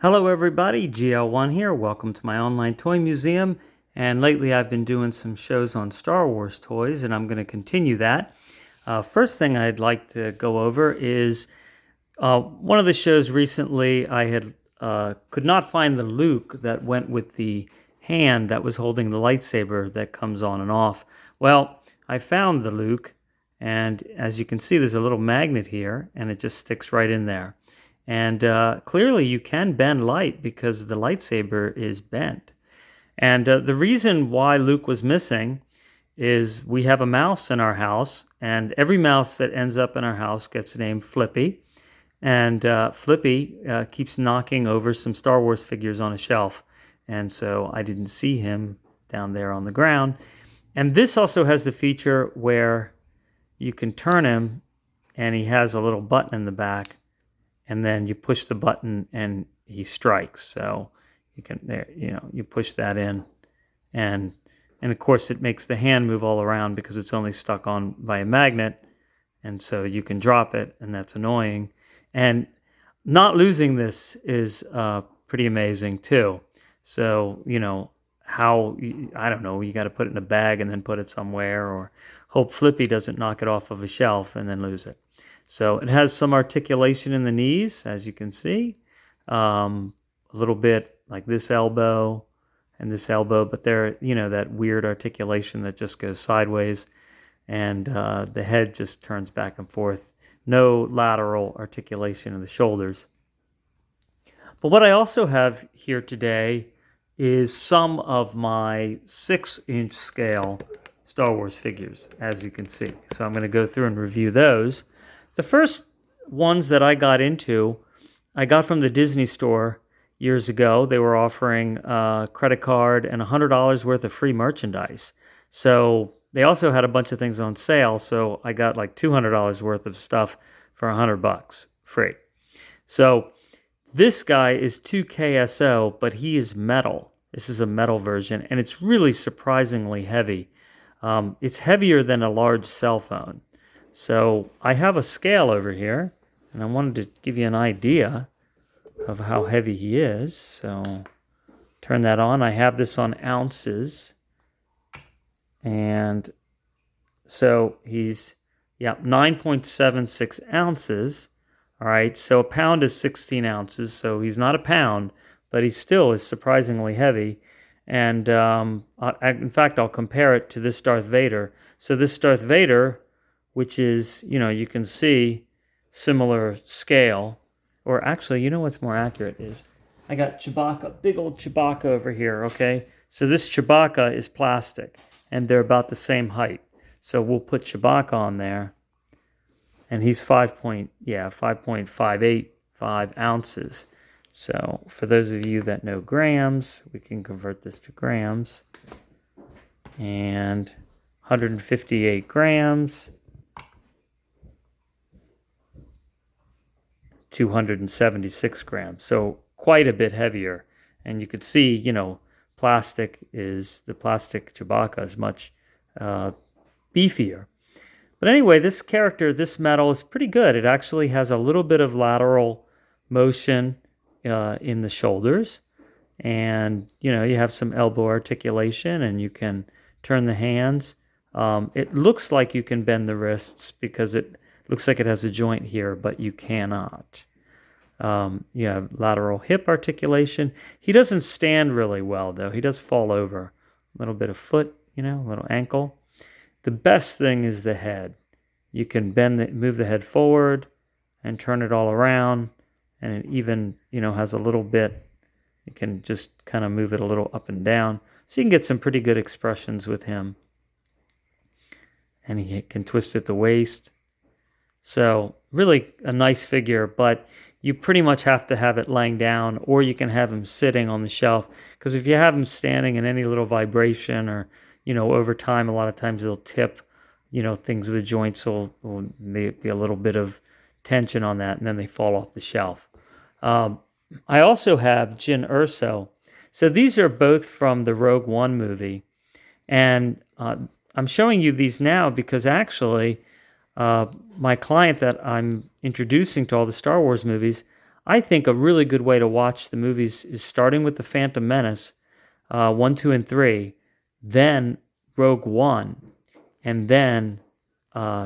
Hello everybody, GL1 here. Welcome to my online toy museum. And lately I've been doing some shows on Star Wars toys, and I'm going to continue that. First thing I'd like to go over is one of the shows recently I had could not find the Luke that went with the hand that was holding the lightsaber that comes on and off. Well, I found the Luke, and as you can see there's a little magnet here and it just sticks right in there. And clearly you can bend light because the lightsaber is bent. And the reason why Luke was missing is we have a mouse in our house, and every mouse that ends up in our house gets named Flippy. And Flippy keeps knocking over some Star Wars figures on a shelf. And so I didn't see him down there on the ground. And this also has the feature where you can turn him and he has a little button in the back, and then you push the button and he strikes. So you can, you push that in, and of course it makes the hand move all around because it's only stuck on by a magnet, and so you can drop it, and that's annoying. And not losing this is pretty amazing too. So I don't know, you got to put it in a bag and then put it somewhere, or hope Flippy doesn't knock it off of a shelf and then lose it. So it has some articulation in the knees, as you can see, a little bit like this elbow and this elbow, but there, that weird articulation that just goes sideways, and the head just turns back and forth. No lateral articulation of the shoulders. But what I also have here today is some of my 6-inch scale Star Wars figures, as you can see. So I'm going to go through and review those. The first ones that I got into, I got from the Disney store years ago. They were offering a credit card and $100 worth of free merchandise. So they also had a bunch of things on sale. So I got like $200 worth of stuff for $100 free. So this guy is 2KSO, but he is metal. This is a metal version, and it's really surprisingly heavy. It's heavier than a large cell phone. So I have a scale over here, and I wanted to give you an idea of how heavy he is. So turn that on. I have this on ounces. And so he's, 9.76 ounces. All right, so a pound is 16 ounces, so he's not a pound, but he still is surprisingly heavy. And in fact, I'll compare it to this Darth Vader. So this Darth Vader, which is, you can see similar scale, or actually, what's more accurate is I got Chewbacca, big old Chewbacca over here, okay? So this Chewbacca is plastic, and they're about the same height. So we'll put Chewbacca on there, and he's 5.585 ounces. So for those of you that know grams, we can convert this to grams. And 158 grams, 276 grams. So quite a bit heavier. And you could see, the plastic Chewbacca is much beefier. But anyway, this character, this metal is pretty good. It actually has a little bit of lateral motion in the shoulders. And, you have some elbow articulation, and you can turn the hands. It looks like you can bend the wrists because it looks like it has a joint here, but you cannot. You have lateral hip articulation. He doesn't stand really well, though. He does fall over. A little bit of foot, a little ankle. The best thing is the head. You can move the head forward and turn it all around, and it even, has a little bit. You can just kind of move it a little up and down. So you can get some pretty good expressions with him. And he can twist at the waist. So really a nice figure, but you pretty much have to have it laying down, or you can have him sitting on the shelf. Because if you have him standing in any little vibration, or over time, a lot of times they'll tip, things, the joints will be a little bit of tension on that, and then they fall off the shelf. I also have Jyn Erso. So these are both from the Rogue One movie. And I'm showing you these now because actually my client that I'm introducing to all the Star Wars movies, I think a really good way to watch the movies is starting with The Phantom Menace, 1, 2, and 3, then Rogue One, and then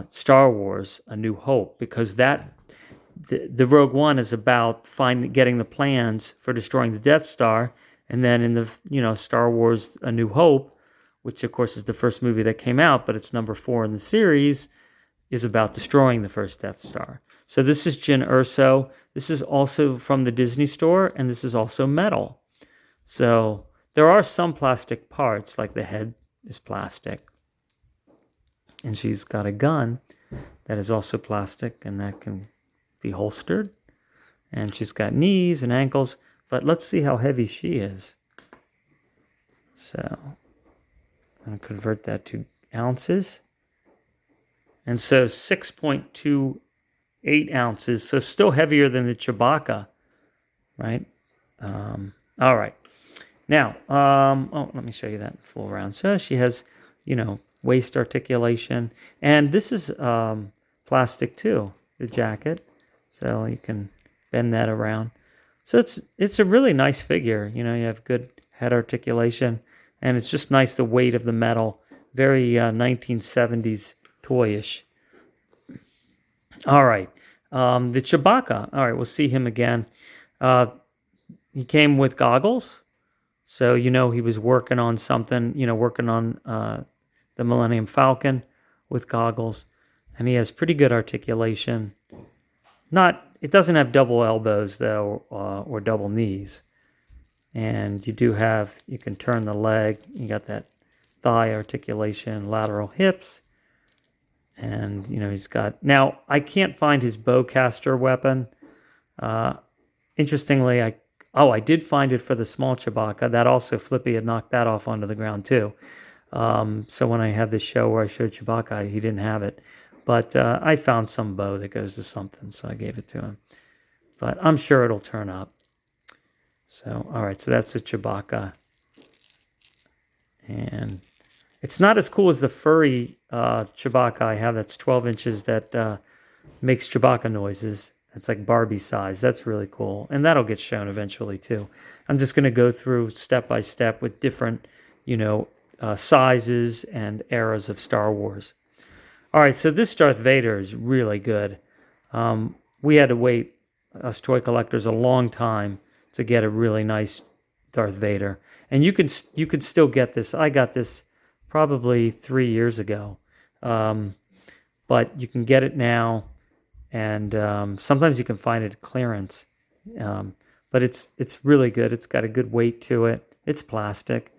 Star Wars: A New Hope, because the Rogue One is about getting the plans for destroying the Death Star, and then in the Star Wars: A New Hope, which of course is the first movie that came out, but it's number 4 in the series, is about destroying the first Death Star. So this is Jyn Erso. This is also from the Disney Store, and this is also metal. So there are some plastic parts, like the head is plastic. And she's got a gun that is also plastic, and that can be holstered. And she's got knees and ankles, but let's see how heavy she is. So I'm going to convert that to ounces. And so 6.28 ounces, so still heavier than the Chewbacca, right? All right. Now, let me show you that full round. So she has, waist articulation. And this is plastic too, the jacket. So you can bend that around. So it's a really nice figure. You have good head articulation. And it's just nice, the weight of the metal. Very 1970s toyish. All right. The Chewbacca. All right, we'll see him again. He came with goggles. So, he was working on something, working on the Millennium Falcon with goggles. And he has pretty good articulation. It doesn't have double elbows, though, or double knees. And you can turn the leg. You got that thigh articulation, lateral hips. And, he's got... Now, I can't find his bowcaster weapon. Interestingly, I did find it for the small Chewbacca. That also, Flippy had knocked that off onto the ground, too. So when I had this show where I showed Chewbacca, he didn't have it. But I found some bow that goes to something, so I gave it to him. But I'm sure it'll turn up. So, all right, so that's the Chewbacca. And it's not as cool as the furry Chewbacca I have that's 12 inches that makes Chewbacca noises. It's like Barbie size. That's really cool. And that'll get shown eventually, too. I'm just going to go through step by step with different, sizes and eras of Star Wars. All right, so this Darth Vader is really good. We had to wait, us toy collectors, a long time to get a really nice Darth Vader. And you could still get this. I got this probably 3 years ago. But you can get it now. And sometimes you can find it at clearance. But it's really good. It's got a good weight to it. It's plastic.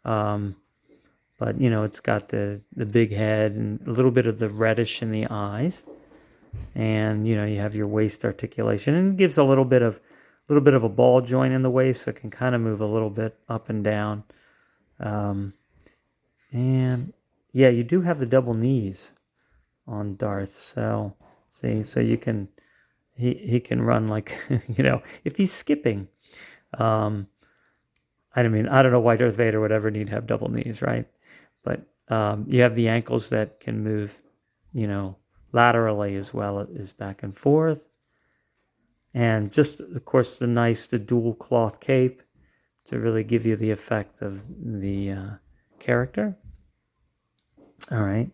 But, it's got the big head and a little bit of the reddish in the eyes. And, you have your waist articulation. And it gives a little bit of a ball joint in the waist, so it can kind of move a little bit up and down. And, yeah, you do have the double knees on Darth. So, see, so you can... He can run like, if he's skipping. I don't know why Darth Vader would ever need to have double knees, right? But you have the ankles that can move, laterally as well as back and forth. And just, of course, the dual cloth cape to really give you the effect of the character. All right.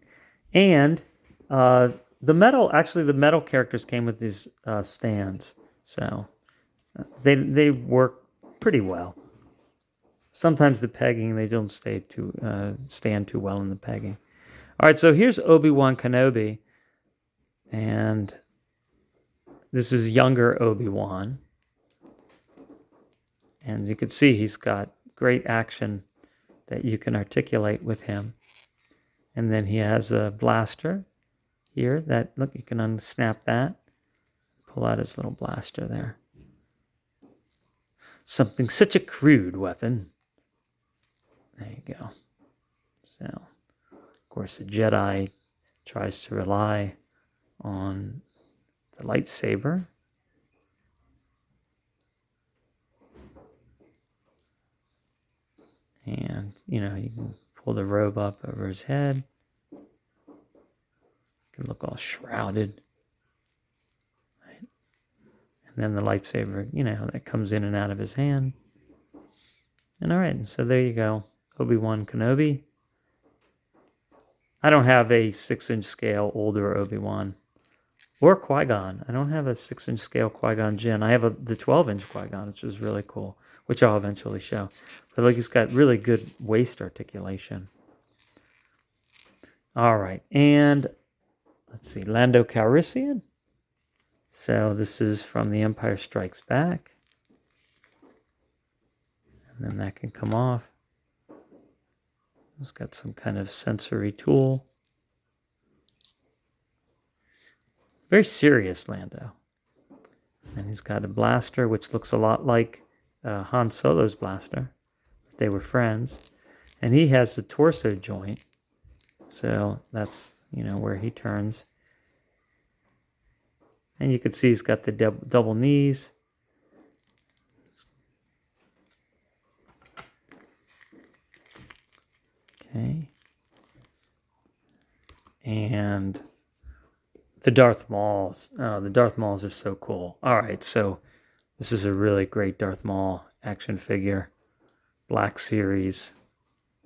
And the metal characters came with these stands. So they work pretty well. Sometimes the pegging, they don't stand too well in the pegging. All right, so here's Obi-Wan Kenobi. And this is younger Obi-Wan. And you can see he's got great action that you can articulate with him. And then he has a blaster here that, look, you can unsnap that. Pull out his little blaster there. Such a crude weapon. There you go. So, of course, the Jedi tries to rely on the lightsaber. And, you can pull the robe up over his head. Can look all shrouded. Right? And And then the lightsaber, that comes in and out of his hand. And all right, so there you go. Obi-Wan Kenobi. I don't have a 6-inch scale older Obi-Wan. Or Qui-Gon. I don't have a 6-inch scale Qui-Gon Jinn. I have the 12-inch Qui-Gon, which is really cool, which I'll eventually show. But he's got really good waist articulation. All right, and let's see, Lando Calrissian. So this is from The Empire Strikes Back. And then that can come off. It's got some kind of sensory tool. Very serious Lando. And he's got a blaster, which looks a lot like Han Solo's blaster. They were friends. And he has the torso joint. So that's, where he turns. And you can see he's got the double knees. Okay. And the Darth Mauls. Oh, the Darth Mauls are so cool. All right, so this is a really great Darth Maul action figure. Black Series.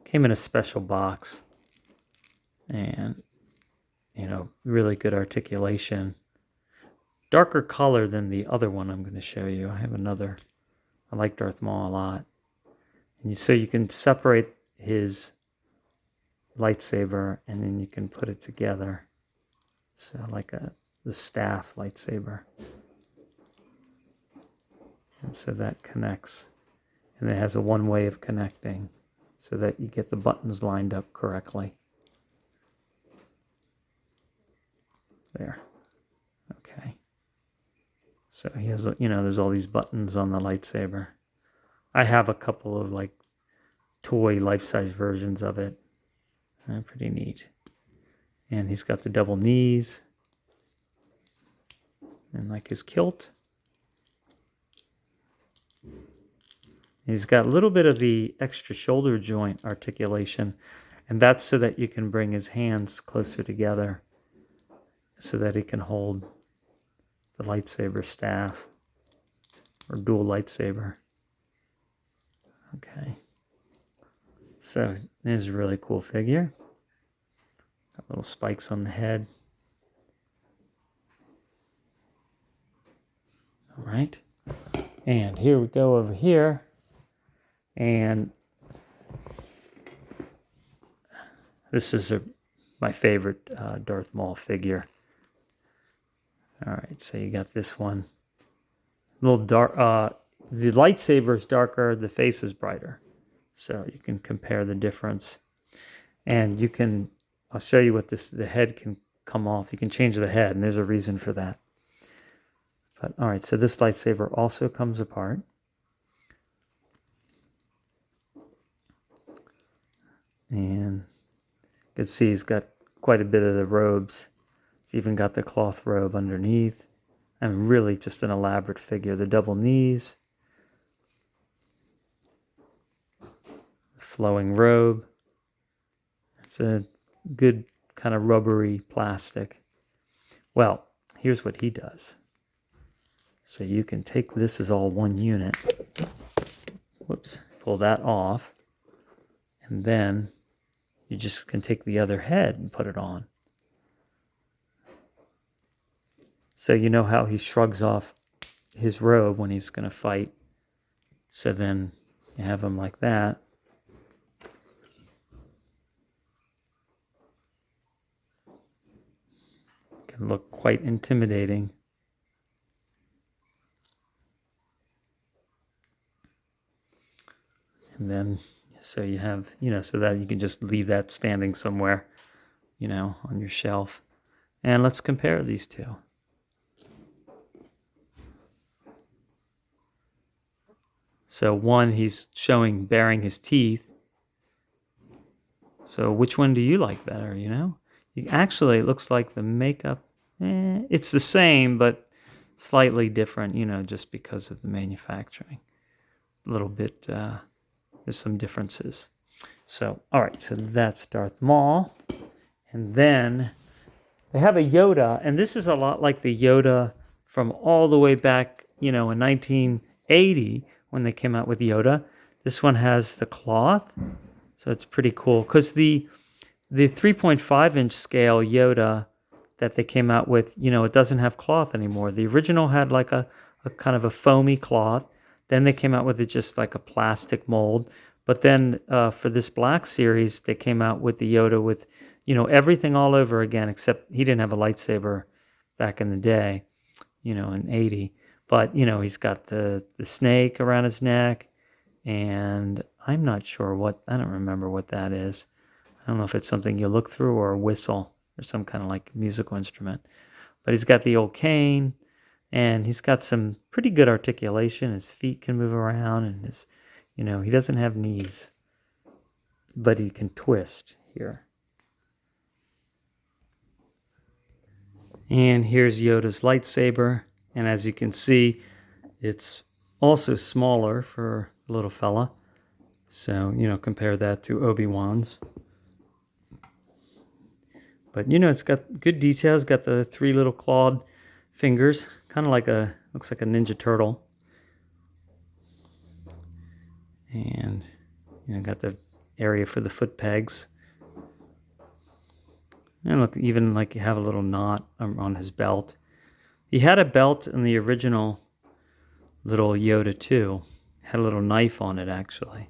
Came in a special box. And, really good articulation. Darker color than the other one I'm going to show you. I have another. I like Darth Maul a lot. And so you can separate his lightsaber and then you can put it together. So like the staff lightsaber. And so that connects. And it has a one way of connecting so that you get the buttons lined up correctly. There. Okay. So he has, there's all these buttons on the lightsaber. I have a couple of toy life-size versions of it. Pretty neat. And he's got the double knees. And his kilt. He's got a little bit of the extra shoulder joint articulation. And that's so that you can bring his hands closer together so that he can hold the lightsaber staff or dual lightsaber. Okay. So there's a really cool figure. Got little spikes on the head. All right. And here we go over here. And this is my favorite Darth Maul figure. All right, so you got this one. A little dark. The lightsaber is darker. The face is brighter. So you can compare the difference. And I'll show you what the head can come off. You can change the head, and there's a reason for that. But all right, so this lightsaber also comes apart. And you can see he's got quite a bit of the robes. It's even got the cloth robe underneath. And really just an elaborate figure. The double knees. Flowing robe. It's a good kind of rubbery plastic. Well, here's what he does. So you can take this as all one unit. Whoops. Pull that off. And then you just can take the other head and put it on. So you know how he shrugs off his robe when he's going to fight. So then you have him like that. Can look quite intimidating. And then, so you have, so that you can just leave that standing somewhere, on your shelf. And let's compare these two. So one, he's baring his teeth. So which one do you like better, Actually, it looks like the makeup, it's the same, but slightly different, just because of the manufacturing. A little bit, there's some differences. So, all right, so that's Darth Maul. And then they have a Yoda, and this is a lot like the Yoda from all the way back in 1980 when they came out with Yoda. This one has the cloth, so it's pretty cool. Because the 3.5-inch scale Yoda that they came out with, it doesn't have cloth anymore. The original had like a kind of a foamy cloth. Then they came out with it just like a plastic mold. But then for this Black Series, they came out with the Yoda with, everything all over again, except he didn't have a lightsaber back in the day, in 80. But, he's got the snake around his neck, and I'm not sure I don't remember what that is. I don't know if it's something you look through or a whistle or some kind of like musical instrument. But he's got the old cane, and he's got some pretty good articulation. His feet can move around, and he doesn't have knees, but he can twist here. And here's Yoda's lightsaber, and as you can see, it's also smaller for a little fella. So, compare that to Obi-Wan's. But, it's got good details. Got the 3 little clawed fingers, kind of looks like a Ninja Turtle. And, got the area for the foot pegs. And look, even like you have a little knot on his belt. He had a belt in the original little Yoda too. Had a little knife on it, actually.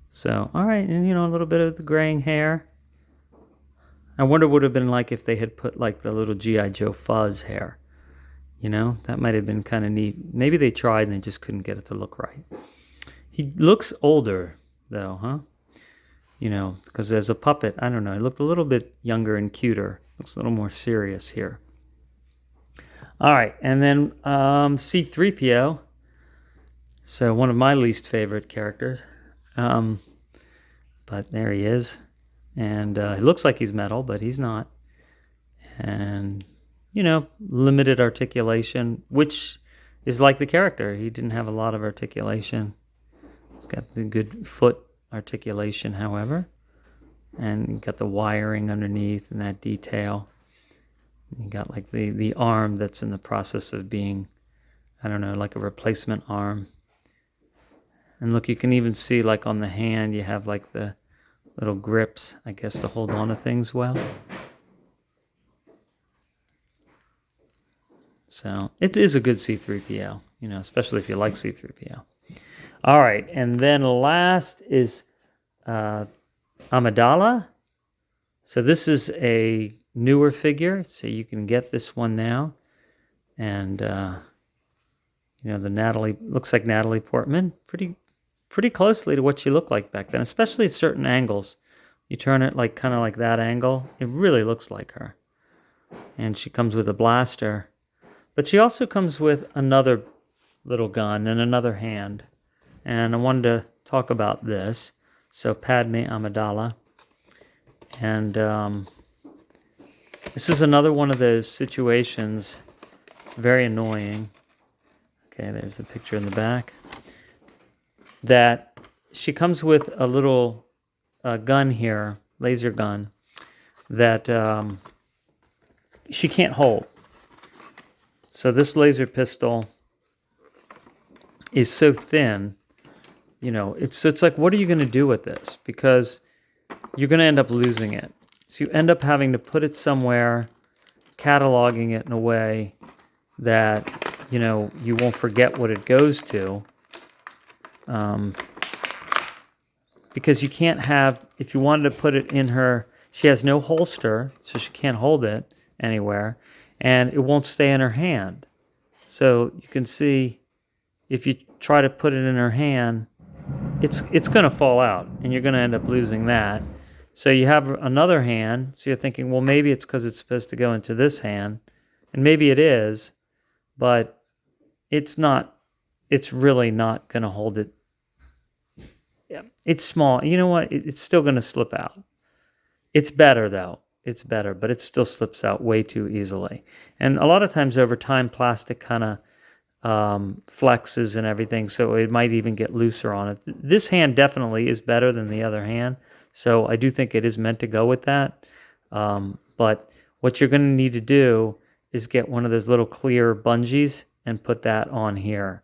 So, all right, and a little bit of the graying hair. I wonder what it would have been like if they had put like the little G.I. Joe fuzz hair. That might have been kind of neat. Maybe they tried and they just couldn't get it to look right. He looks older, though, huh? Because as a puppet, I don't know, he looked a little bit younger and cuter. Looks a little more serious here. All right, and then C-3PO. So one of my least favorite characters. But there he is. And it looks like he's metal, but he's not. And, limited articulation, which is like the character. He didn't have a lot of articulation. He's got the good foot articulation, however. And you got the wiring underneath and that detail. You got like the arm that's in the process of being, I don't know, like a replacement arm. And look, you can even see like on the hand, you have like the little grips, I guess, to hold on to things well. So it is a good C-3PO, especially if you like C-3PO. All right, and then last is Amidala. So this is a newer figure, so you can get this one now. And, the Natalie, looks like Natalie Portman, pretty closely to what she looked like back then, especially at certain angles. You turn it like kind of like that angle, it really looks like her. And she comes with a blaster. But she also comes with another little gun and another hand. And I wanted to talk about this. So Padme Amidala. And this is another one of those situations. It's very annoying. Okay, there's a picture in the back. That she comes with a little gun here, laser gun, that she can't hold. So this laser pistol is so thin, it's like, what are you going to do with this? Because you're going to end up losing it. So you end up having to put it somewhere, cataloging it in a way that, you won't forget what it goes to. Because you can't have, if you wanted to put it in her, she has no holster, so she can't hold it anywhere, and it won't stay in her hand. So you can see, if you try to put it in her hand, it's going to fall out, and you're going to end up losing that. So you have another hand, so you're thinking, well, maybe it's because it's supposed to go into this hand, and maybe it is, but it's not. It's really not going to hold it. Yeah, it's small. You know what? It's still going to slip out. It's better, though. It's better, but it still slips out way too easily. And a lot of times over time, plastic kind of flexes and everything, so it might even get looser on it. This hand definitely is better than the other hand, so I do think it is meant to go with that. But what you're going to need to do is get one of those little clear bungees and put that on here.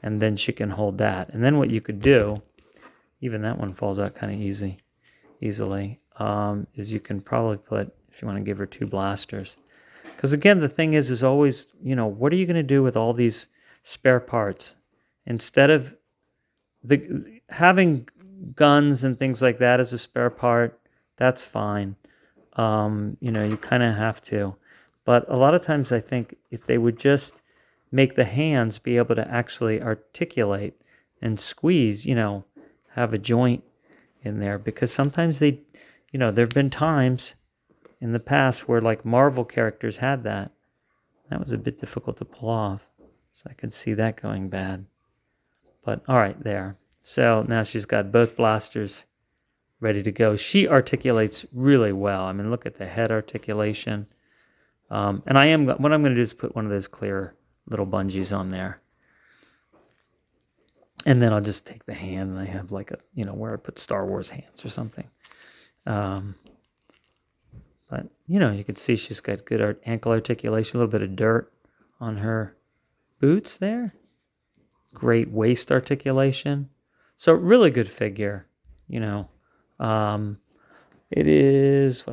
And then she can hold that. And then what you could do, even that one falls out kind of easily, is you can probably put, if you want to give her 2 blasters. Because again, the thing is always, what are you going to do with all these spare parts? Instead of having guns and things like that as a spare part, that's fine. You kind of have to. But a lot of times I think if they would just make the hands be able to actually articulate and squeeze, have a joint in there. Because sometimes there have been times in the past where like Marvel characters had that. That was a bit difficult to pull off. So I could see that going bad. But all right, there. So now she's got both blasters ready to go. She articulates really well. I mean, look at the head articulation. And what I'm going to do is put one of those clear little bungees on there. And then I'll just take the hand and I have like a, where I put Star Wars hands or something. But, you can see she's got good ankle articulation, a little bit of dirt on her boots there. Great waist articulation. So really good figure, It is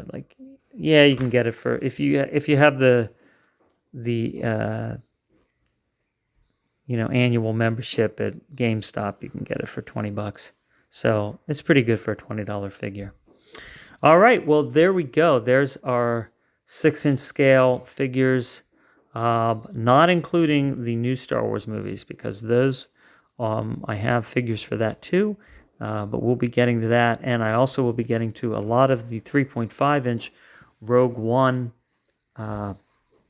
you can get it for, if you have the annual membership at GameStop, you can get it for $20. So it's pretty good for a $20 figure. All right, well, there we go. There's our 6-inch scale figures, not including the new Star Wars movies, because those, I have figures for that too, but we'll be getting to that. And I also will be getting to a lot of the 3.5-inch Rogue One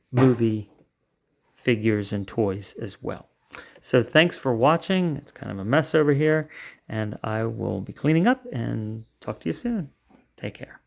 movie figures and toys as well. So thanks for watching. It's kind of a mess over here, and I will be cleaning up and talk to you soon. Take care.